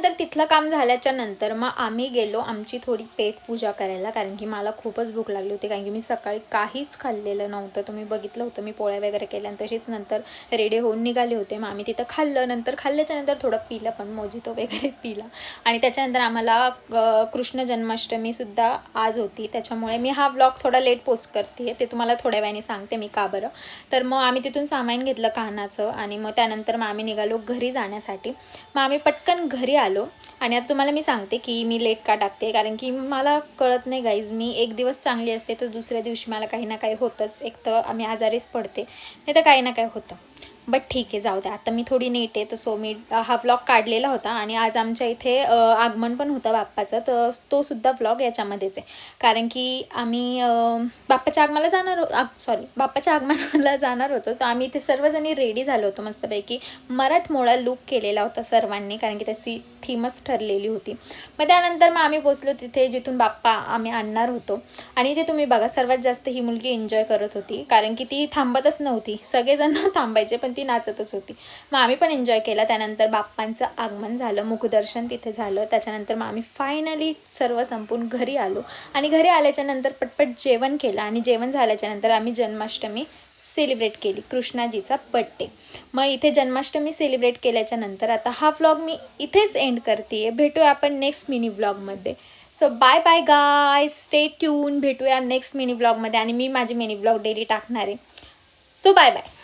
त्याच्यानंतर तिथलं काम झाल्याच्या नंतर मग आम्ही गेलो आमची थोडी पेट पूजा करायला, कारण की मला खूपच भूक लागली होती, कारण की मी सकाळी काहीच खाल्लेलं नव्हतं. तुम्ही बघितलं होतं मी पोळ्या वगैरे केल्या आणि तशीच नंतर रेडी होऊन निघाले होते. मग आम्ही तिथं खाल्लं, नंतर खाल्ल्याच्यानंतर थोडं पिलं पण, मोजितो वगैरे पिला. आणि त्याच्यानंतर आम्हाला कृष्ण जन्माष्टमीसुद्धा आज होती, त्याच्यामुळे मी हा व्लॉग थोडा लेट पोस्ट करते, ते तुम्हाला थोड्या वेळाने सांगते मी का बरं. तर मग आम्ही तिथून सामान घेतलं कानाचं आणि मग त्यानंतर मग आम्ही निघालो घरी जाण्यासाठी. मग आम्ही पटकन घरी आलो. आणि आता तुम्हाला मी सांगते की मी लेट का टाकते, कारण की मला कळत नाही गाईज, मी एक दिवस चांगली असते तर दुसऱ्या दिवशी मला काही ना काही होतंच. एक तर आम्ही आजारीच पडते, नाही तर काही ना काही होतं. बट ठीक आहे, जाऊ द्या. आता मी थोडी नीट आहे, तर सो मी हा व्लॉग काढलेला होता. आणि आज आमच्या इथे आगमन पण होतं बाप्पाचं, तर तो सुद्धा व्लॉग याच्यामध्येच आहे. कारण की आम्ही बाप्पाच्या आगमनाला जाणार होतो. तर आम्ही इथे सर्वजणी रेडी झालो होतो मस्तपैकी. मराठमोळा लूक केलेला होता सर्वांनी, कारण की त्याची थीमच ठरलेली होती. मग त्यानंतर मग आम्ही पोचलो तिथे जिथून बाप्पा आम्ही आणणार होतो. आणि इथे तुम्ही बघा, सर्वात जास्त ही मुलगी एन्जॉय करत होती, कारण की ती थांबतच नव्हती. सगळेजण थांबायचे पण ती नाचतच होती. मग आम्ही पण एन्जॉय केला. त्यानंतर बाप्पांचं आगमन झालं, मुखदर्शन तिथे झालं. त्याच्यानंतर मग आम्ही फायनली सर्व संपून घरी आलो. आणि घरी आल्याच्या नंतर पटपट जेवण केलं. आणि जेवण झाल्याच्या नंतर आम्ही जन्माष्टमी सेलिब्रेट केली, कृष्णाजीचा बड्डे. मग इथे जन्माष्टमी सेलिब्रेट केल्याच्या नंतर आता हा व्लॉग मी इथेच एंड करते. भेटूया आपण नेक्स्ट मिनी व्लॉगमध्ये. So bye bye guys, stay tune. भेटूया नेक्स्ट मिनी व्लॉगमध्ये. आणि मी माझी मिनी व्लॉग डेली टाकणार आहे. So bye bye.